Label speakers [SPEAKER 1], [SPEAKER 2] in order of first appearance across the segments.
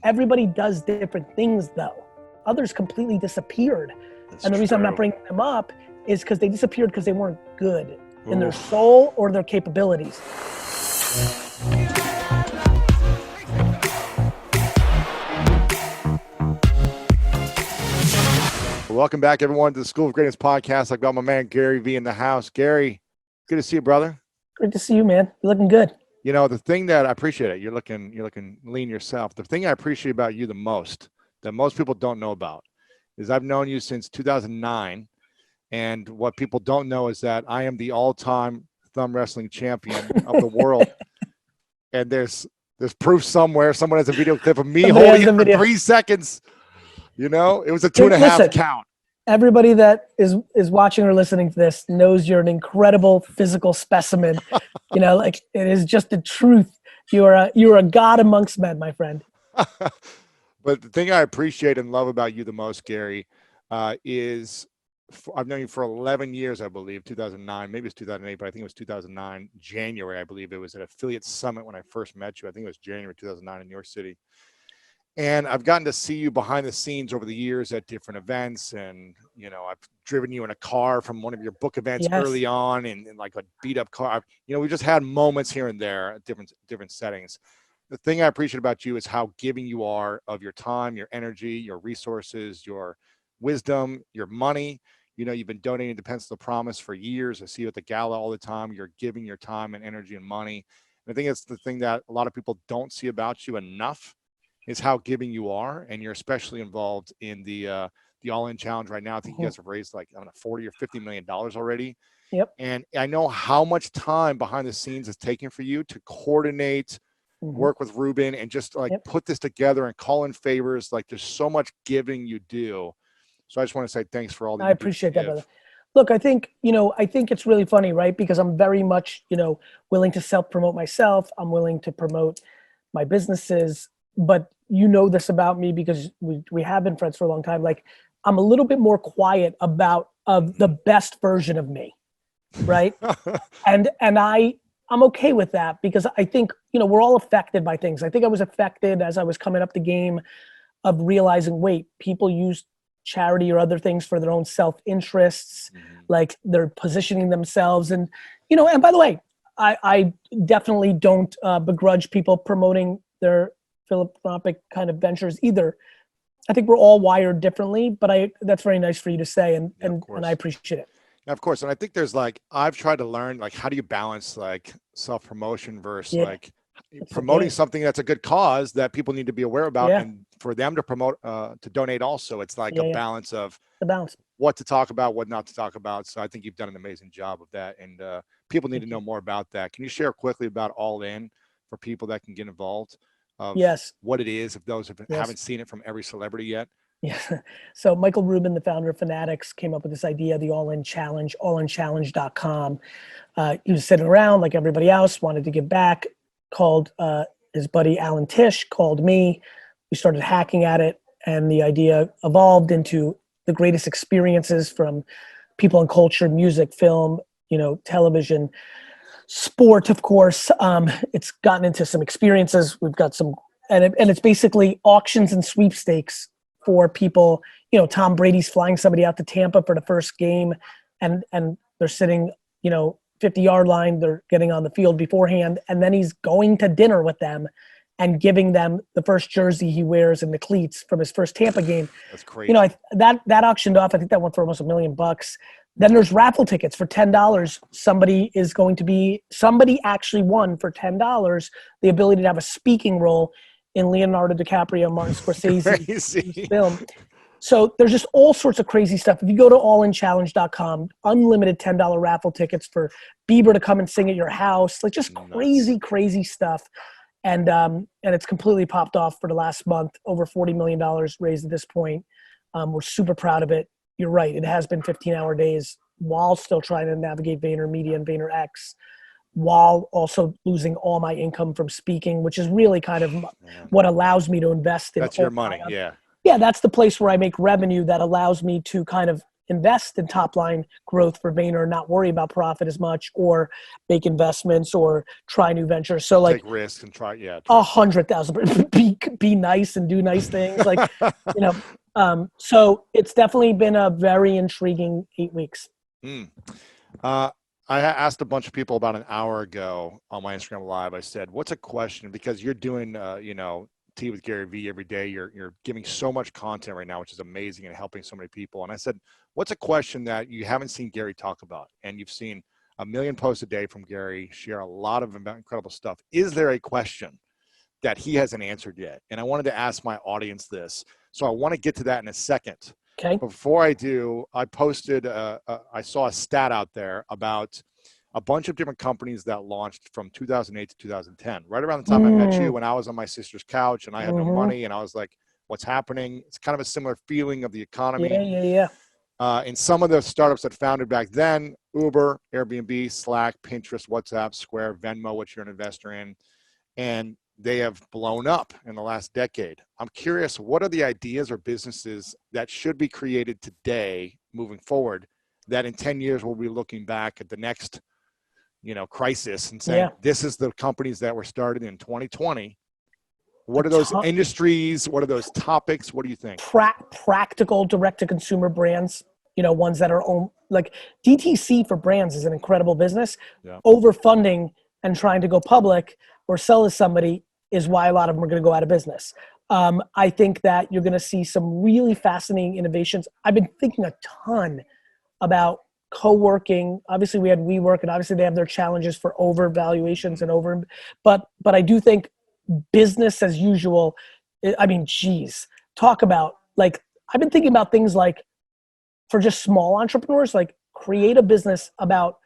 [SPEAKER 1] Everybody does different things though. Others completely disappeared.
[SPEAKER 2] That's
[SPEAKER 1] And the reason I'm not
[SPEAKER 2] true.
[SPEAKER 1] bringing them up is because they disappeared because they weren't good in their
[SPEAKER 2] Oof.
[SPEAKER 1] soul or their capabilities.
[SPEAKER 2] Welcome back, everyone, to the School of Greatness podcast. I've got my man Gary V in the house. Gary, good to see you, brother.
[SPEAKER 1] Great to see you, man. You're looking good.
[SPEAKER 2] You know, the thing that I appreciate it, you're looking lean yourself. The thing I appreciate about you the most, that most people don't know about, is I've known you since 2009. And what people don't know is that I am the all-time thumb wrestling champion of the world. And there's proof somewhere. Someone has a video clip of me
[SPEAKER 1] Somebody has
[SPEAKER 2] holding
[SPEAKER 1] the
[SPEAKER 2] it for
[SPEAKER 1] video.
[SPEAKER 2] 3 seconds. You know, it was a 2.5
[SPEAKER 1] Listen,
[SPEAKER 2] count.
[SPEAKER 1] everybody that is watching or listening to this knows you're an incredible physical specimen. You know, like it is just the truth. You are a god amongst men, my friend.
[SPEAKER 2] But the thing I appreciate and love about you the most, Gary, is I've known you for 11 years, I believe, 2009, maybe it's 2008, but I think it was 2009, January, I believe it was at Affiliate Summit when I first met you. I think it was January 2009 in New York City. And I've gotten to see you behind the scenes over the years at different events. And, you know, I've driven you in a car from one of your book events
[SPEAKER 1] Yes.
[SPEAKER 2] early on in like a beat up car. You know, we just had moments here and there at different settings. The thing I appreciate about you is how giving you are of your time, your energy, your resources, your wisdom, your money. You know, you've been donating to Pencil to Promise for years. I see you at the gala all the time. You're giving your time and energy and money. And I think it's the thing that a lot of people don't see about you enough is how giving you are. And you're especially involved in the All-In Challenge right now. I think you guys have raised like, I don't know, 40 or $50 million already.
[SPEAKER 1] Yep.
[SPEAKER 2] And I know how much time behind the scenes is taken for you to coordinate, work with Ruben, and just like put this together and call in favors. Like there's so much giving you do. So I just want to say thanks for all that.
[SPEAKER 1] I appreciate that, brother. Look, I think it's really funny, right? Because I'm very much, willing to self-promote myself. I'm willing to promote my businesses, but you know this about me because we have been friends for a long time. Like I'm a little bit more quiet about the best version of me, right? and I'm okay with that because I think, we're all affected by things. I think I was affected as I was coming up the game of realizing, wait, people use charity or other things for their own self-interests, like they're positioning themselves. And, and by the way, I definitely don't begrudge people promoting their philanthropic kind of ventures either. I think we're all wired differently, but that's very nice for you to say. And I appreciate it.
[SPEAKER 2] Of course. And I think there's like, I've tried to learn, like, how do you balance like self-promotion versus like promoting something that's a good cause that people need to be aware about and for them to promote, to donate also. It's like a balance of what to talk about, what not to talk about. So I think you've done an amazing job of that. And people need to know more about that. Can you share quickly about All In for people that can get involved of what it is, if those haven't seen it from every celebrity yet?
[SPEAKER 1] Yeah. So Michael Rubin, the founder of Fanatics, came up with this idea, the All-In Challenge, allinchallenge.com. He was sitting around like everybody else, wanted to give back, called his buddy Alan Tisch, called me. We started hacking at it, and the idea evolved into the greatest experiences from people in culture, music, film, television, sport, of course. It's gotten into some experiences. We've got some, and it's basically auctions and sweepstakes for people. Tom Brady's flying somebody out to Tampa for the first game, and they're sitting, 50-yard line. They're getting on the field beforehand, and then he's going to dinner with them and giving them the first jersey he wears and the cleats from his first Tampa game.
[SPEAKER 2] That's crazy.
[SPEAKER 1] That auctioned off. I think that went for almost $1 million. Then there's raffle tickets for $10. Somebody actually won for $10 the ability to have a speaking role in Leonardo DiCaprio, Martin Scorsese's film. So there's just all sorts of crazy stuff. If you go to allinchallenge.com, unlimited $10 raffle tickets for Bieber to come and sing at your house, like just crazy stuff. And it's completely popped off for the last month, over $40 million raised at this point. We're super proud of it. You're right. It has been 15-hour days while still trying to navigate VaynerMedia and VaynerX, while also losing all my income from speaking, which is really kind of what allows me to invest in.
[SPEAKER 2] That's your money. Yeah.
[SPEAKER 1] Yeah. That's the place where I make revenue that allows me to kind of invest in top line growth for Vayner, not worry about profit as much, or make investments or try new ventures. So like
[SPEAKER 2] take risks and try.
[SPEAKER 1] 100,000, be nice and do nice things. Like, so it's definitely been a very intriguing 8 weeks.
[SPEAKER 2] I asked a bunch of people about an hour ago on my Instagram Live. I said, what's a question? Because you're doing, Tea with Gary Vee every day. You're giving so much content right now, which is amazing and helping so many people. And I said, what's a question that you haven't seen Gary talk about? And you've seen a million posts a day from Gary, share a lot of incredible stuff. Is there a question that he hasn't answered yet? And I wanted to ask my audience this. So I want to get to that in a second.
[SPEAKER 1] Okay.
[SPEAKER 2] Before I do, I posted, I saw a stat out there about a bunch of different companies that launched from 2008 to 2010, right around the time I met you, when I was on my sister's couch and I had no money, and I was like, what's happening? It's kind of a similar feeling of the economy.
[SPEAKER 1] Yeah.
[SPEAKER 2] And some of the startups that founded back then, Uber, Airbnb, Slack, Pinterest, WhatsApp, Square, Venmo, which you're an investor in, and they have blown up in the last decade. I'm curious, what are the ideas or businesses that should be created today moving forward that in 10 years we'll be looking back at the next crisis and saying, this is the companies that were started in 2020. What are those industries? What are those topics? What do you think?
[SPEAKER 1] Practical direct-to-consumer brands, ones that are like DTC for brands is an incredible business. Yeah. Overfunding and trying to go public or sell to somebody is why a lot of them are going to go out of business. I think that you're going to see some really fascinating innovations. I've been thinking a ton about co-working. Obviously we had WeWork, and obviously they have their challenges for overvaluations and but I do think business as usual. I mean, geez, talk about, like, I've been thinking about things like, for just small entrepreneurs, like create a business about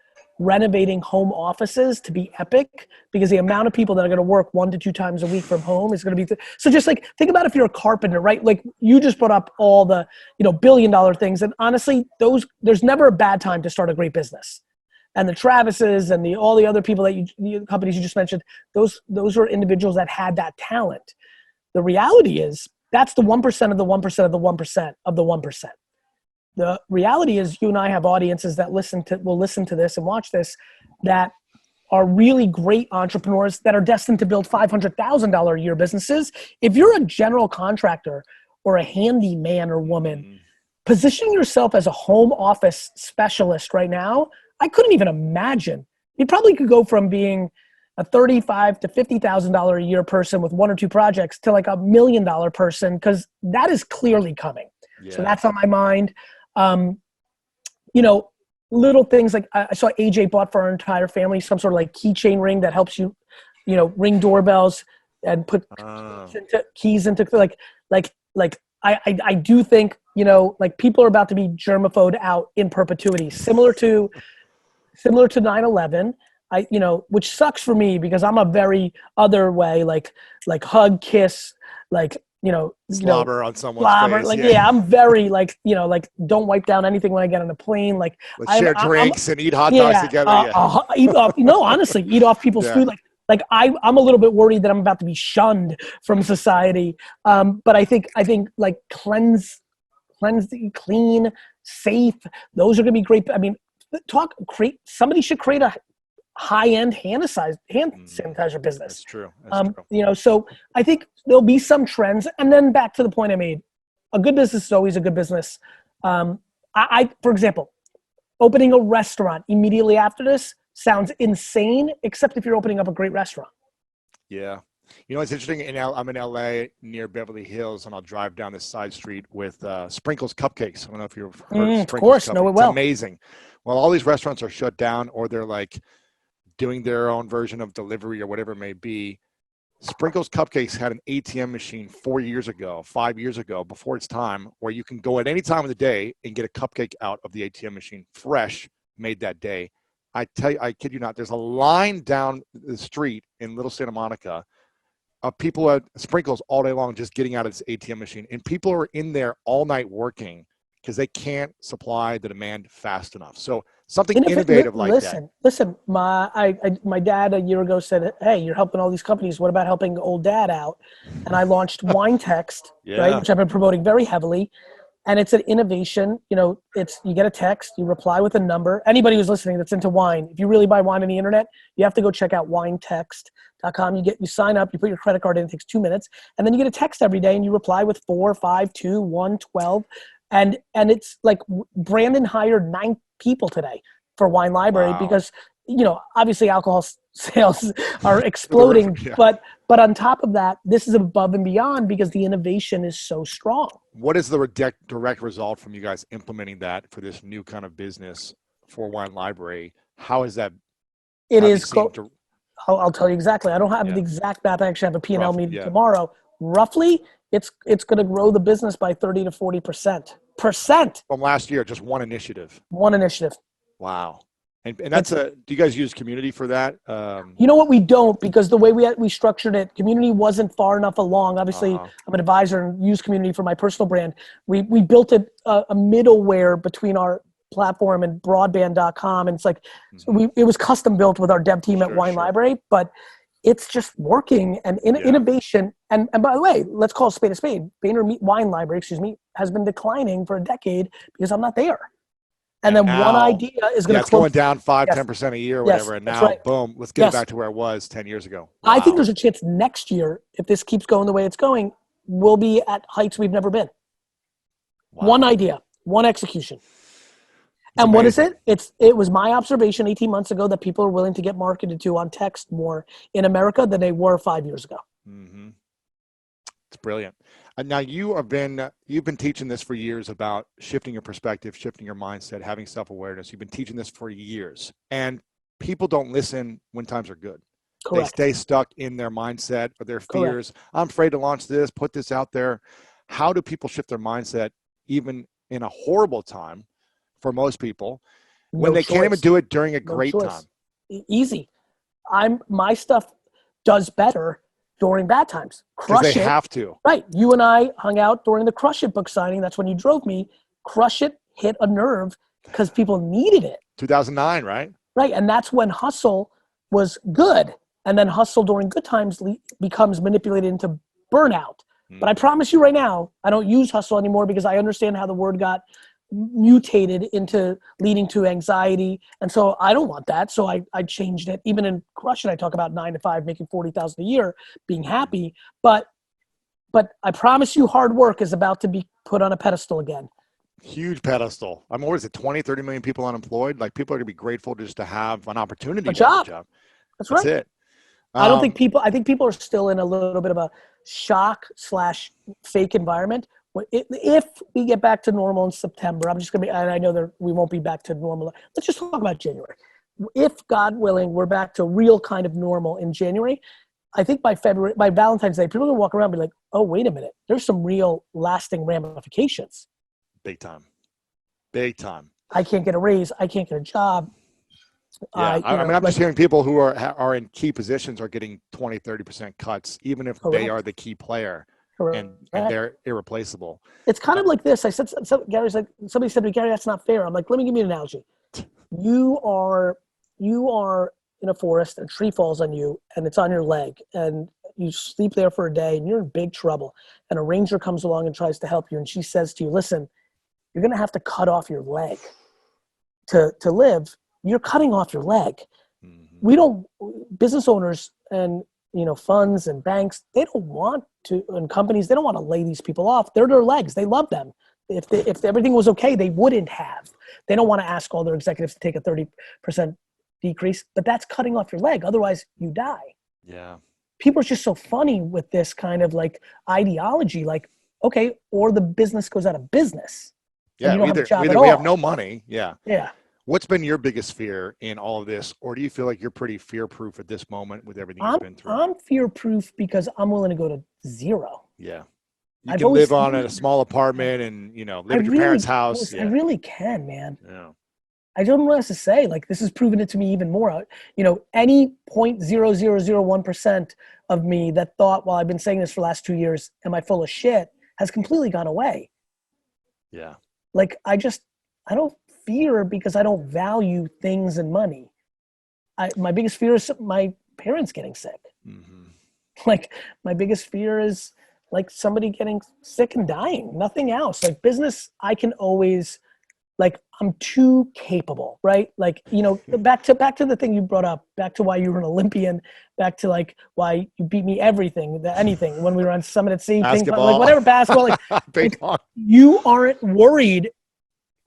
[SPEAKER 1] renovating home offices to be epic, because the amount of people that are going to work 1 to 2 times a week from home is going to be so just like, think about if you're a carpenter, right? Like you just brought up all the billion-dollar things, and honestly there's never a bad time to start a great business. And the Travises and all the other people the companies you just mentioned, those are individuals that had that talent. The reality is that's the 1% of the 1% of the 1% of the 1%. The reality is you and I have audiences that will listen to this and watch this, that are really great entrepreneurs that are destined to build $500,000 a year businesses. If you're a general contractor or a handyman or woman, positioning yourself as a home office specialist right now, I couldn't even imagine. You probably could go from being a $35,000 to $50,000 a year person with 1 or 2 projects to like $1 million person, because that is clearly coming. Yeah. So that's on my mind. Little things like I saw AJ bought for our entire family some sort of like keychain ring that helps you, ring doorbells and put keys into I do think, like people are about to be germaphobed out in perpetuity, similar to 9/11. Which sucks for me because I'm a very other way, like hug, kiss,
[SPEAKER 2] slobber on someone's face.
[SPEAKER 1] Like, yeah, I'm very like don't wipe down anything when I get on a plane. Like,
[SPEAKER 2] let's share drinks and eat hot dogs together.
[SPEAKER 1] Eat off, honestly, eat off people's food. Like I'm a little bit worried that I'm about to be shunned from society. But I think like cleanse, clean, safe. Those are gonna be great. I mean, somebody should create a high-end hand sanitizer business.
[SPEAKER 2] That's true. That's
[SPEAKER 1] true. So I think there'll be some trends. And then back to the point I made, a good business is always a good business. For example, opening a restaurant immediately after this sounds insane, except if you're opening up a great restaurant.
[SPEAKER 2] Yeah. It's interesting. I'm in LA near Beverly Hills, and I'll drive down this side street with Sprinkles Cupcakes. I don't know if you've heard of Sprinkles.
[SPEAKER 1] Of course,
[SPEAKER 2] Cupcakes.
[SPEAKER 1] know it well.
[SPEAKER 2] It's amazing. Well, all these restaurants are shut down, or they're like doing their own version of delivery or whatever it may be. Sprinkles Cupcakes had an ATM machine 5 years ago, before its time, where you can go at any time of the day and get a cupcake out of the ATM machine, fresh, made that day. I tell you, I kid you not, there's a line down the street in Little Santa Monica of people at Sprinkles all day long just getting out of this ATM machine. And people are in there all night working because they can't supply the demand fast enough. So something innovative like that.
[SPEAKER 1] Listen, my dad a year ago said, hey, you're helping all these companies. What about helping old dad out? And I launched Wine Text, right, which I've been promoting very heavily. and it's an innovation. You know, you get a text, you reply with a number. Anybody who's listening that's into wine, if you really buy wine on the internet, you have to go check out winetext.com. You sign up, you put your credit card in, it takes 2 minutes, and then you get a text every day and you reply with 4, 5, 2, 1, 12. And it's like Brandon hired 9 people today for Wine Library because, you know, obviously alcohol sales are exploding,
[SPEAKER 2] Yeah.
[SPEAKER 1] but on top of that, this is above and beyond because the innovation is so strong.
[SPEAKER 2] What is the direct result from you guys implementing that for this new kind of business for Wine Library? How is that?
[SPEAKER 1] It is, I'll tell you exactly. I don't have the exact math. I actually have a P&L meeting tomorrow. Roughly, it's going to grow the business by 30 to 40%.
[SPEAKER 2] From last year, just one initiative.
[SPEAKER 1] One initiative.
[SPEAKER 2] Wow. And that's do you guys use Community for that?
[SPEAKER 1] You know what, we don't, because the way we structured it, Community wasn't far enough along. Obviously, I'm an advisor and use Community for my personal brand. We built a middleware between our platform and broadband.com, and it's like it was custom built with our dev team at Wine Library, but it's just working and innovation. And by the way, let's call a spade a spade. Wine Library, has been declining for a decade because I'm not there. And then now, one idea is going to
[SPEAKER 2] it's going down 5-10% a year or whatever. And now, boom, let's get it back to where it was 10 years ago. Wow.
[SPEAKER 1] I think there's a chance next year, if this keeps going the way it's going, we'll be at heights we've never been. Wow. One idea, one execution. And what is it? It was my observation 18 months ago that people are willing to get marketed to on text more in America than they were 5 years ago.
[SPEAKER 2] Mm-hmm. It's brilliant. Now you've been teaching this for years about shifting your perspective, shifting your mindset, having self-awareness. You've been teaching this for years, and people don't listen when times are good. Correct. They stay stuck in their mindset or their fears. Correct. I'm afraid to launch this, put this out there. How do people shift their mindset even in a horrible time for most people when they can't even do it during a great time?
[SPEAKER 1] Easy. My stuff does better during bad times. Crush It.
[SPEAKER 2] They have to.
[SPEAKER 1] Right. You and I hung out during the Crush It book signing. That's when you drove me. Crush It hit a nerve because people needed it.
[SPEAKER 2] 2009, right?
[SPEAKER 1] Right. And that's when hustle was good. And then hustle during good times becomes manipulated into burnout. But I promise you right now, I don't use hustle anymore because I understand how the word got mutated into leading to anxiety, and so I don't want that. So I changed it. Even in Crush It, I talk about 9 to 5, making $40,000 a year, being happy. But I promise you, hard work is about to be put on a pedestal again.
[SPEAKER 2] Huge pedestal. I mean, what is it? 20, 30 million people unemployed. Like, people are gonna be grateful just to have an opportunity.
[SPEAKER 1] A job. That's right.
[SPEAKER 2] That's it.
[SPEAKER 1] I think people are still in a little bit of a shock/fake environment. If we get back to normal in September, I'm just going to be, and I know we won't be back to normal. Let's just talk about January. If, God willing, we're back to real kind of normal in January, I think by Valentine's Day, people are going to walk around and be like, oh, wait a minute. There's some real lasting ramifications.
[SPEAKER 2] Big time. Big time.
[SPEAKER 1] I can't get a raise. I can't get a job.
[SPEAKER 2] Yeah, I'm just hearing people who are in key positions are getting 20, 30% cuts, even if they are the key player. And they're irreplaceable.
[SPEAKER 1] It's kind of like this. I said, Gary's like, somebody said to me, Gary, that's not fair. I'm like, let me give you an analogy. You are in a forest, a tree falls on you and it's on your leg, and you sleep there for a day and you're in big trouble. And a ranger comes along and tries to help you. And she says to you, listen, you're going to have to cut off your leg to live. You're cutting off your leg. Mm-hmm. Business owners and, funds and banks, they don't want to, and companies, they don't want to lay these people off. They're their legs. They love them. If everything was okay, they wouldn't have. They don't want to ask all their executives to take a 30% decrease, but that's cutting off your leg. Otherwise you die.
[SPEAKER 2] Yeah.
[SPEAKER 1] People are just so funny with this kind of like ideology, like, okay, or the business goes out of business.
[SPEAKER 2] Yeah. Either we have no money. Yeah.
[SPEAKER 1] Yeah.
[SPEAKER 2] What's been your biggest fear in all of this? Or do you feel like you're pretty fear-proof at this moment with everything you've been through?
[SPEAKER 1] I'm fear-proof because I'm willing to go to zero.
[SPEAKER 2] Yeah. You can live on in a small apartment and, live at your parents' house.
[SPEAKER 1] I really can, man.
[SPEAKER 2] Yeah.
[SPEAKER 1] I don't know what else to say. Like, this has proven it to me even more. Any 0.0001% of me that thought, well, I've been saying this for the last 2 years, am I full of shit, has completely gone away.
[SPEAKER 2] Yeah.
[SPEAKER 1] Like, I don't fear because I don't value things and money. My biggest fear is my parents getting sick. Mm-hmm. Like, my biggest fear is like somebody getting sick and dying, nothing else. Like business, I can always, like, I'm too capable, right? Like, you know, back to the thing you brought up, back to why you were an Olympian, back to like why you beat me anything when we were on Summit at Sea, ping pong, like
[SPEAKER 2] Basketball.
[SPEAKER 1] whatever, basketball,
[SPEAKER 2] Ping
[SPEAKER 1] like
[SPEAKER 2] pong.
[SPEAKER 1] you aren't worried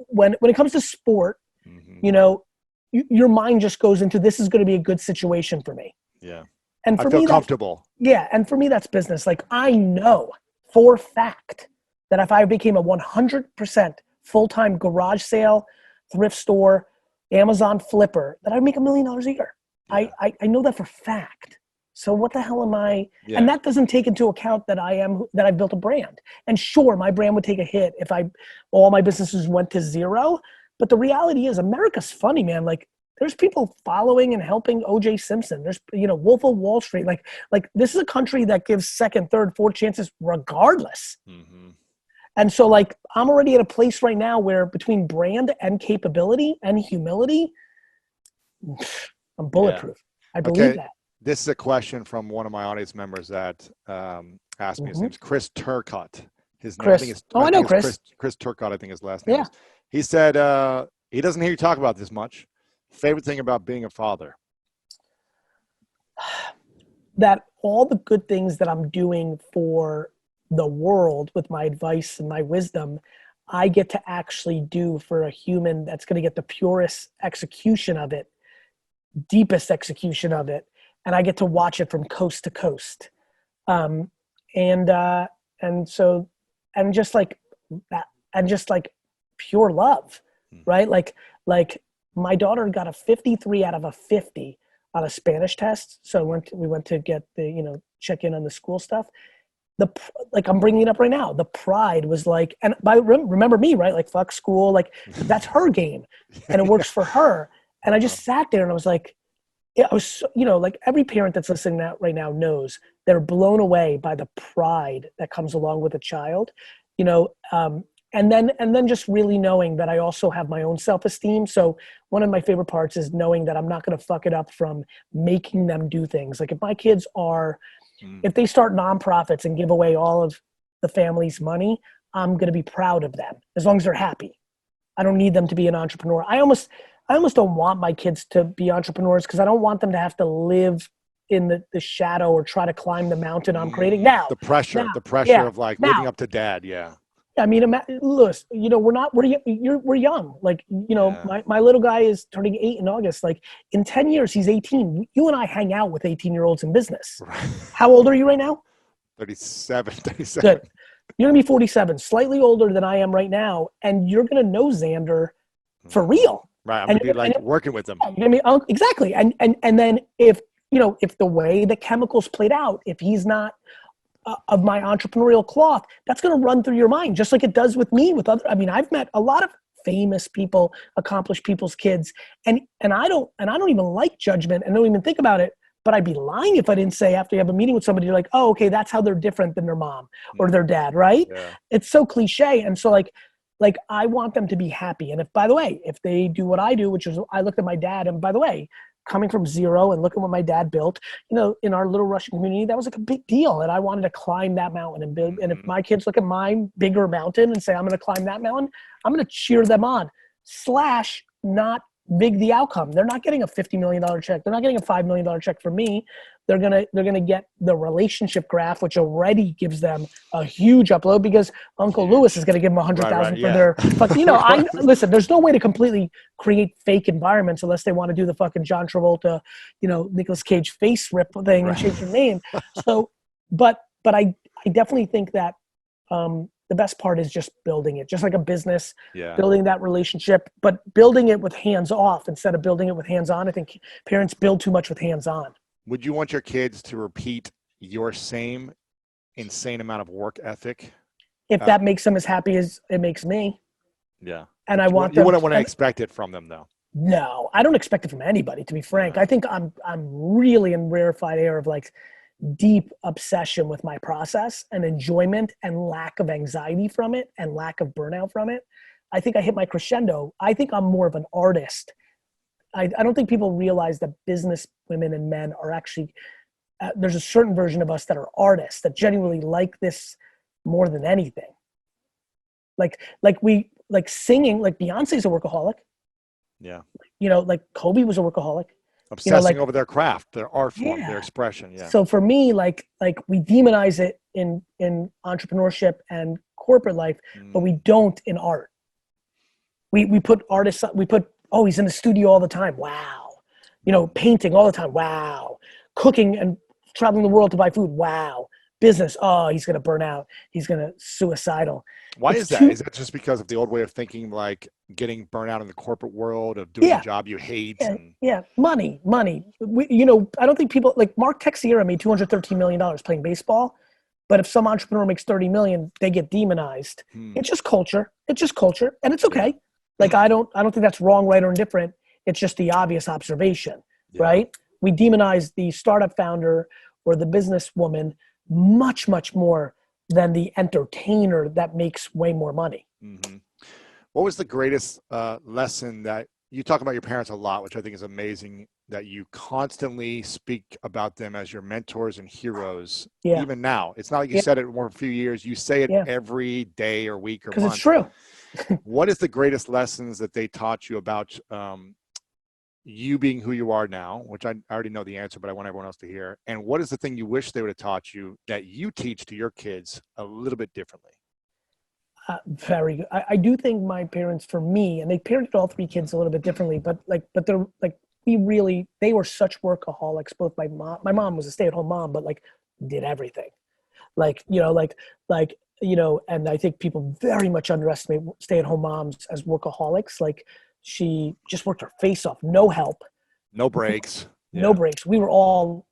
[SPEAKER 1] when it comes to sport,
[SPEAKER 2] Mhm.
[SPEAKER 1] you know, your mind just goes into, this is going to be a good situation for me.
[SPEAKER 2] Yeah.
[SPEAKER 1] And
[SPEAKER 2] I
[SPEAKER 1] for
[SPEAKER 2] feel
[SPEAKER 1] me,
[SPEAKER 2] comfortable.
[SPEAKER 1] yeah. And for me, that's business. Like I know for a fact that if I became a 100% full-time garage sale, thrift store, Amazon flipper, that I'd make $1 million a year.
[SPEAKER 2] Yeah.
[SPEAKER 1] I know that for fact. So what the hell am I?
[SPEAKER 2] Yeah.
[SPEAKER 1] And that doesn't take into account that I've built a brand. And sure, my brand would take a hit if all my businesses went to zero. But the reality is America's funny, man. Like there's people following and helping OJ Simpson. There's, you know, Wolf of Wall Street. Like this is a country that gives second, third, fourth chances regardless.
[SPEAKER 2] Mm-hmm.
[SPEAKER 1] And so like, I'm already at a place right now where between brand and capability and humility, I'm bulletproof. I believe that.
[SPEAKER 2] This is a question from one of my audience members that asked me. His name's Chris Turcott. His name,
[SPEAKER 1] Chris. I know Chris.
[SPEAKER 2] Chris Turcott, I think his last name
[SPEAKER 1] Yeah.
[SPEAKER 2] is. He said he doesn't hear you talk about this much. Favorite thing about being a father?
[SPEAKER 1] That all the good things that I'm doing for the world with my advice and my wisdom, I get to actually do for a human that's going to get the purest execution of it, deepest execution of it. And I get to watch it from coast to coast. And so, and just like that, and just like pure love, right? Like my daughter got a 53 out of a 50 on a Spanish test. So we went to get the, you know, check in on the school stuff. Like I'm bringing it up right now. The pride was like, and remember me, right? Like fuck school, like that's her game and it works for her. And I just sat there and I was like, I was, you know, like every parent that's listening right now knows they're blown away by the pride that comes along with a child, you know, and then just really knowing that I also have my own self-esteem. So one of my favorite parts is knowing that I'm not going to fuck it up from making them do things. Like if my kids if they start nonprofits and give away all of the family's money, I'm going to be proud of them as long as they're happy. I don't need them to be an entrepreneur. I almost don't want my kids to be entrepreneurs because I don't want them to have to live in the shadow or try to climb the mountain I'm creating now.
[SPEAKER 2] The pressure
[SPEAKER 1] Yeah,
[SPEAKER 2] of like living up to dad. Yeah.
[SPEAKER 1] I mean, Lewis, you know, we're young. Like, you know, my little guy is turning 8 in August. Like in 10 years, he's 18. You and I hang out with 18-year-olds in business. Right. How old are you right now?
[SPEAKER 2] 37.
[SPEAKER 1] Good. You're gonna be 47, slightly older than I am right now. And you're gonna know Xander for real.
[SPEAKER 2] Right. I'm gonna be like working with them.
[SPEAKER 1] I mean, exactly. And then if the way the chemicals played out, if he's not of my entrepreneurial cloth, that's going to run through your mind, just like it does with me, with other. I mean, I've met a lot of famous people, accomplished people's kids, and I don't even like judgment and don't even think about it. But I'd be lying if I didn't say after you have a meeting with somebody, you're like, oh, okay, that's how they're different than their mom or their dad, right? Yeah. It's so cliche, and so like I want them to be happy. And if, by the way, if they do what I do, which is I looked at my dad, and by the way, coming from zero and look at what my dad built, you know, in our little Russian community, that was like a big deal. And I wanted to climb that mountain and build. And if my kids look at my bigger mountain and say, I'm going to climb that mountain, I'm going to cheer them on / not big the outcome. They're not getting a $50 million check. They're not getting a $5 million check from me. They're going to get the relationship graph, which already gives them a huge upload because Uncle Lewis is going to give them 100,000 for their, but you know, listen, there's no way to completely create fake environments unless they want to do the fucking John Travolta, you know, Nicolas Cage face rip thing and change your name. So, but I definitely think that, the best part is just building it, just like a business, building that relationship, but building it with hands off instead of building it with hands on. I think parents build too much with hands on.
[SPEAKER 2] Would you want your kids to repeat your same insane amount of work ethic?
[SPEAKER 1] If that makes them as happy as it makes me.
[SPEAKER 2] Yeah.
[SPEAKER 1] And I want
[SPEAKER 2] them. You wouldn't want to expect it from them though.
[SPEAKER 1] No, I don't expect it from anybody, to be frank. I think I'm really in rarefied air of like deep obsession with my process and enjoyment and lack of anxiety from it and lack of burnout from it. I think I hit my crescendo. I think I'm more of an artist. I don't think people realize that business women and men are actually there's a certain version of us that are artists that genuinely like this more than anything. Like singing, like Beyonce's a workaholic.
[SPEAKER 2] Yeah.
[SPEAKER 1] Like Kobe was a workaholic.
[SPEAKER 2] Obsessing
[SPEAKER 1] Like,
[SPEAKER 2] over their craft, their art form, their
[SPEAKER 1] yeah.
[SPEAKER 2] expression. Yeah.
[SPEAKER 1] So for me, like we demonize it in entrepreneurship and corporate life, but we don't in art. We put artists, oh, he's in the studio all the time. Wow. Painting all the time. Wow. Cooking and traveling the world to buy food. Wow. Business. Oh, he's going to burn out. He's going to suicidal.
[SPEAKER 2] Why
[SPEAKER 1] It's
[SPEAKER 2] is that?
[SPEAKER 1] too,
[SPEAKER 2] Is that just because of the old way of thinking, like getting burnt out in the corporate world of doing a
[SPEAKER 1] yeah.
[SPEAKER 2] job you hate?
[SPEAKER 1] Yeah,
[SPEAKER 2] And
[SPEAKER 1] yeah, money. I don't think people like Mark Teixeira made $213 million playing baseball, but if some entrepreneur makes 30 million, they get demonized. It's just culture. And it's okay.
[SPEAKER 2] Yeah.
[SPEAKER 1] Like, I don't think that's wrong, right, or indifferent. It's just the obvious observation,
[SPEAKER 2] Yeah.
[SPEAKER 1] right? We demonize the startup founder or the businesswoman much, much more than the entertainer that makes way more money.
[SPEAKER 2] Mm-hmm. What was the greatest lesson that you talk about your parents a lot, which I think is amazing, that you constantly speak about them as your mentors and heroes,
[SPEAKER 1] Yeah.
[SPEAKER 2] even now? It's not like you
[SPEAKER 1] Yeah.
[SPEAKER 2] said it for a few years. You say it
[SPEAKER 1] Yeah.
[SPEAKER 2] every day or week or
[SPEAKER 1] Because
[SPEAKER 2] month.
[SPEAKER 1] it's true.
[SPEAKER 2] What is the greatest lessons that they taught you about you being who you are now, which I already know the answer, but I want everyone else to hear. And what is the thing you wish they would have taught you that you teach to your kids a little bit differently?
[SPEAKER 1] Very good. I do think my parents, for me, and they parented all three kids a little bit differently, but they're like, they were such workaholics. Both my mom was a stay-at-home mom, but like did everything. And I think people very much underestimate stay-at-home moms as workaholics. Like, she just worked her face off, no help,
[SPEAKER 2] No breaks.
[SPEAKER 1] no breaks. We were all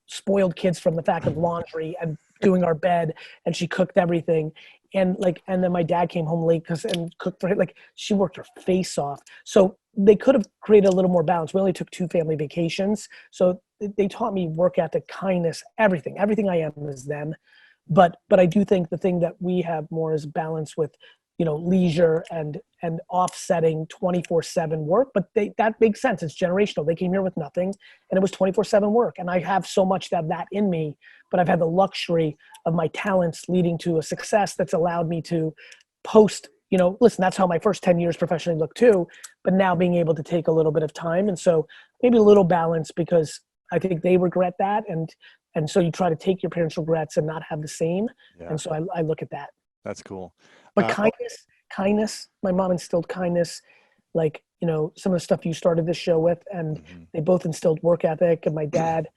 [SPEAKER 1] spoiled kids from the fact of laundry and doing our bed, and she cooked everything. And then my dad came home late and cooked for her. Like, she worked her face off. So they could have created a little more balance. We only took 2 family vacations. So they taught me work ethic, kindness, everything I am is them. But I do think the thing that we have more is balance with, leisure and offsetting 24/7 work. But that makes sense. It's generational. They came here with nothing, and it was 24/7 work. And I have so much of that in me, but I've had the luxury of my talents leading to a success that's allowed me to post, listen, that's how my first 10 years professionally looked too, but now being able to take a little bit of time. And so maybe a little balance, because I think they regret that. And so you try to take your parents' regrets and not have the same.
[SPEAKER 2] Yeah.
[SPEAKER 1] And so I look at that.
[SPEAKER 2] That's cool.
[SPEAKER 1] But kindness, my mom instilled kindness, like, some of the stuff you started this show with, and they both instilled work ethic. And my dad,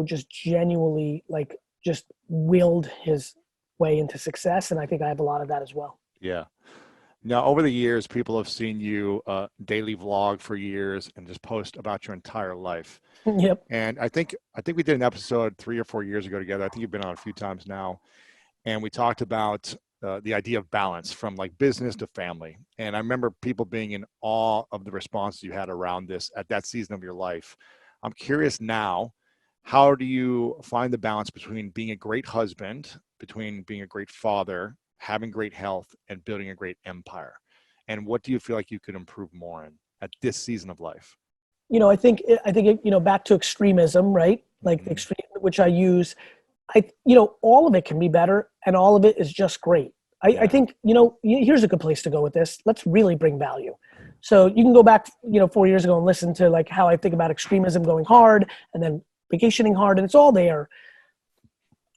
[SPEAKER 1] just genuinely, like, just willed his way into success. And I think I have a lot of that as well.
[SPEAKER 2] Yeah. Now, over the years, people have seen you daily vlog for years and just post about your entire life.
[SPEAKER 1] Yep.
[SPEAKER 2] And I think we did an episode 3 or 4 years ago together. I think you've been on a few times now. And we talked about the idea of balance from like business to family. And I remember people being in awe of the responses you had around this at that season of your life. I'm curious now, how do you find the balance between being a great husband, between being a great father, having great health, and building a great empire? And what do you feel like you could improve more in at this season of life?
[SPEAKER 1] I think back to extremism, right? Like the extreme, which I use. All of it can be better, and all of it is just great. I think, here's a good place to go with this. Let's really bring value. So you can go back, 4 years ago and listen to like how I think about extremism going hard and then vacationing hard, and it's all there.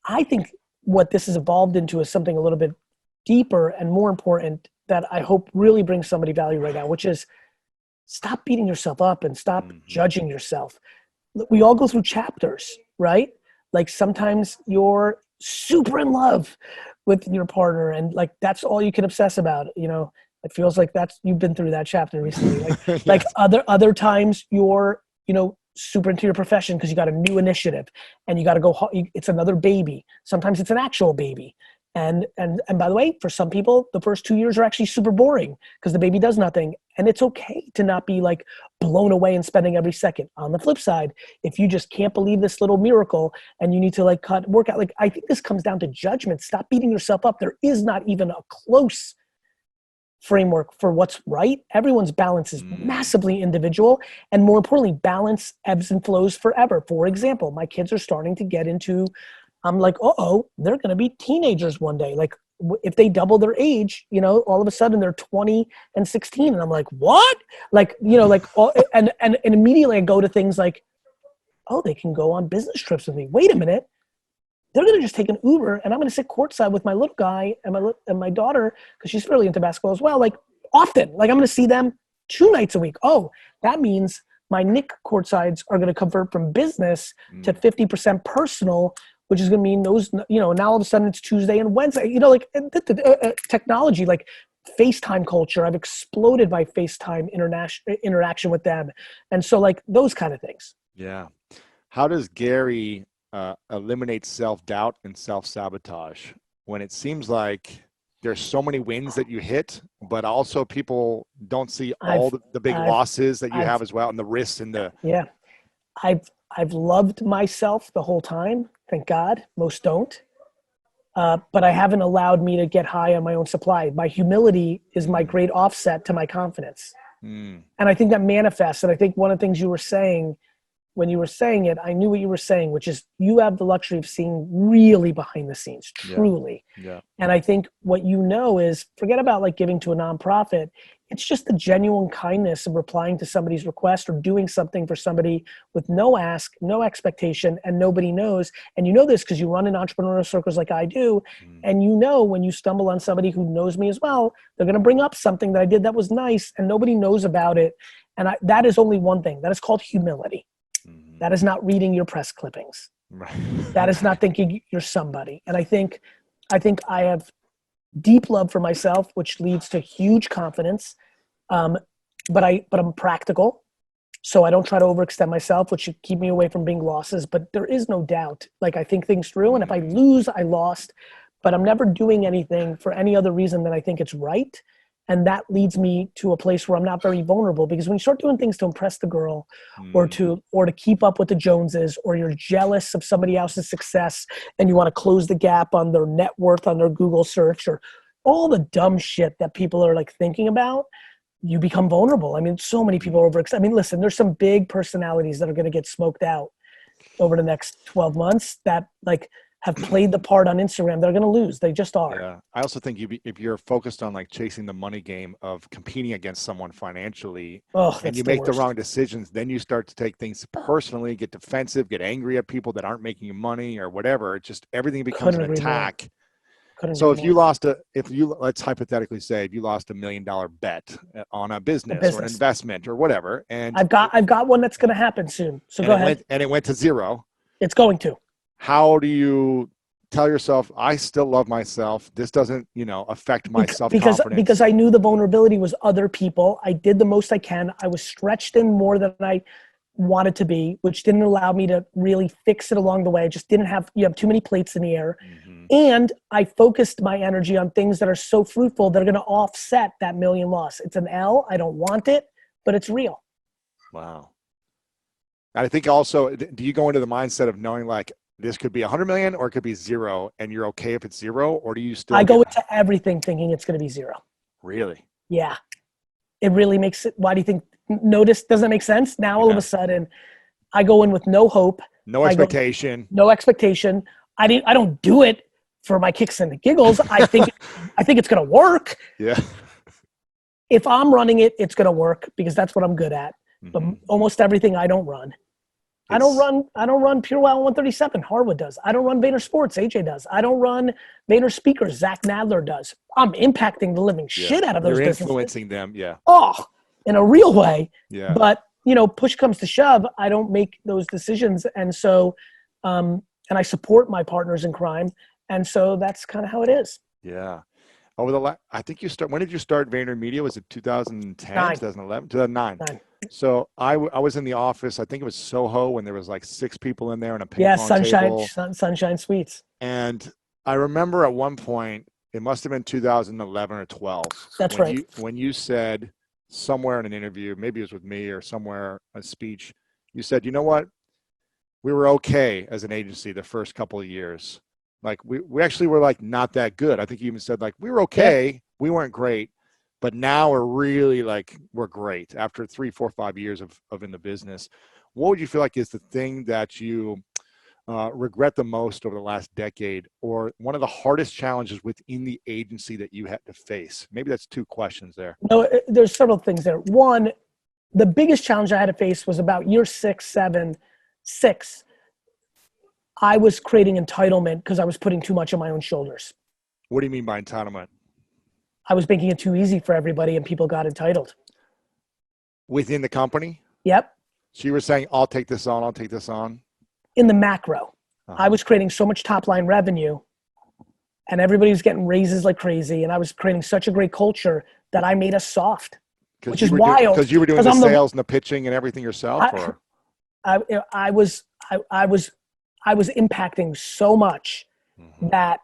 [SPEAKER 1] I think what this has evolved into is something a little bit deeper and more important that I hope really brings somebody value right now, which is stop beating yourself up and stop judging yourself. We all go through chapters, right? Like, sometimes you're super in love with your partner, and like that's all you can obsess about. It feels like you've been through that chapter recently. Like,
[SPEAKER 2] Yes.
[SPEAKER 1] like other times you're super into your profession because you got a new initiative and you got to go. It's another baby. Sometimes it's an actual baby. And by the way, for some people, the first 2 years are actually super boring because the baby does nothing. And it's okay to not be like blown away and spending every second. On the flip side, if you just can't believe this little miracle and you need to like work out, like, I think this comes down to judgment. Stop beating yourself up. There is not even a close framework for what's right. Everyone's balance is massively individual, and more importantly, balance ebbs and flows forever. For example, my kids are starting to get into, I'm like, they're going to be teenagers one day. Like if they double their age, you know, all of a sudden they're 20 and 16. And I'm like, what? Like, you know, like, and immediately I go to things like, oh, they can go on business trips with me. Wait a minute. They're going to just take an Uber and I'm going to sit courtside with my little guy and my daughter, because she's really into basketball as well. Like often, like I'm going to see them 2 nights a week. Oh, that means my Nick courtsides are going to convert from business to 50% personal, which is going to mean those, you know, now all of a sudden it's Tuesday and Wednesday, you know, like technology, like FaceTime culture. I've exploded by FaceTime interaction with them. And so like those kind of things.
[SPEAKER 2] Yeah. How does Gary eliminate self-doubt and self-sabotage when it seems like there's so many wins that you hit, but also people don't see all the big losses that you have as well, and the risks and the...
[SPEAKER 1] Yeah. I've loved myself the whole time. Thank God. Most don't. But I haven't allowed me to get high on my own supply. My humility is my great offset to my confidence. And I think that manifests. And I think one of the things you were saying, when you were saying it, I knew what you were saying, which is you have the luxury of seeing really behind the scenes, truly.
[SPEAKER 2] Yeah.
[SPEAKER 1] And I think what you know is, forget about like giving to a nonprofit. It's just the genuine kindness of replying to somebody's request or doing something for somebody with no ask, no expectation, and nobody knows. And you know this because you run in entrepreneurial circles like I do. And you know when you stumble on somebody who knows me as well, they're going to bring up something that I did that was nice and nobody knows about it. And that is only one thing. That is called humility. That is not reading your press clippings.
[SPEAKER 2] Right.
[SPEAKER 1] That is not thinking you're somebody. And I think I have deep love for myself, which leads to huge confidence. But I'm practical. So I don't try to overextend myself, which should keep me away from being losses. But there is no doubt. Like I think things through, and if I lose, I lost. But I'm never doing anything for any other reason than I think it's right. And that leads me to a place where I'm not very vulnerable, because when you start doing things to impress the girl or to keep up with the Joneses, or you're jealous of somebody else's success and you want to close the gap on their net worth on their Google search, or all the dumb shit that people are like thinking about, you become vulnerable. I mean, so many people are I mean, listen, there's some big personalities that are going to get smoked out over the next 12 months that like have played the part on Instagram. They're going to lose. They just are.
[SPEAKER 2] Yeah. I also think if you're focused on like chasing the money game of competing against someone financially, and you make the wrong decisions, then you start to take things personally, get defensive, get angry at people that aren't making you money or whatever. It just, everything becomes an attack. So let's hypothetically say if you lost $1 million bet on a business or an investment or whatever, and
[SPEAKER 1] I've got one that's going to happen soon. So go ahead.
[SPEAKER 2] And it went to zero.
[SPEAKER 1] It's going to.
[SPEAKER 2] How do you tell yourself, I still love myself, this doesn't, affect my self-confidence?
[SPEAKER 1] Because I knew the vulnerability was other people. I did the most I can. I was stretched in more than I wanted to be, which didn't allow me to really fix it along the way. I just didn't have, you have too many plates in the air. And I focused my energy on things that are so fruitful that are going to offset that million loss. It's an L. I don't want it, but it's real.
[SPEAKER 2] Wow. And I think also, do you go into the mindset of knowing like, this could be 100 million or it could be zero, and you're okay if it's zero, or do you still?
[SPEAKER 1] I go into everything thinking it's going to be zero.
[SPEAKER 2] Really?
[SPEAKER 1] Yeah. It really makes it. Why do you think? Notice, doesn't that make sense? Now all of a sudden, I go in with no hope,
[SPEAKER 2] no expectation,
[SPEAKER 1] no expectation. I don't do it for my kicks and the giggles. I think it's going to work.
[SPEAKER 2] Yeah.
[SPEAKER 1] If I'm running it, it's going to work because that's what I'm good at. But almost everything I don't run. I don't run Pure Wow 137. Harwood does. I don't run Vayner Sports. AJ does. I don't run Vayner Speakers. Zach Nadler does. I'm impacting the living shit out of those businesses.
[SPEAKER 2] You're influencing them. Yeah.
[SPEAKER 1] Oh, in a real way.
[SPEAKER 2] Yeah.
[SPEAKER 1] But push comes to shove, I don't make those decisions. And so, and I support my partners in crime. And so that's kind of how it is.
[SPEAKER 2] Yeah. I think when did you start VaynerMedia? Was it 2010, 2011, 2009?
[SPEAKER 1] 9.
[SPEAKER 2] So I was in the office. I think it was Soho when there was like 6 people in there and a ping pong table.
[SPEAKER 1] Sunshine Suites.
[SPEAKER 2] And I remember at one point, it must have been 2011 or 12.
[SPEAKER 1] That's right.
[SPEAKER 2] When you said somewhere in an interview, maybe it was with me or somewhere, a speech, you said, you know what? We were okay as an agency the first couple of years. Like we actually were like not that good. I think you even said like we were okay. Yeah. We weren't great. but now we're really like, we're great after 3, 4, 5 years of in the business. What would you feel like is the thing that you regret the most over the last decade, or one of the hardest challenges within the agency that you had to face? Maybe that's 2 questions there.
[SPEAKER 1] No, there's several things there. One, the biggest challenge I had to face was about year 6, 7, 6. I was creating entitlement because I was putting too much on my own shoulders.
[SPEAKER 2] What do you mean by entitlement?
[SPEAKER 1] I was making it too easy for everybody and people got entitled.
[SPEAKER 2] Within the company?
[SPEAKER 1] Yep.
[SPEAKER 2] So you were saying, I'll take this on, I'll take this on?
[SPEAKER 1] In the macro, I was creating so much top line revenue and everybody was getting raises like crazy. And I was creating such a great culture that I made us soft, which is wild.
[SPEAKER 2] Because you were doing the sales and the pitching and everything yourself?
[SPEAKER 1] I was impacting so much that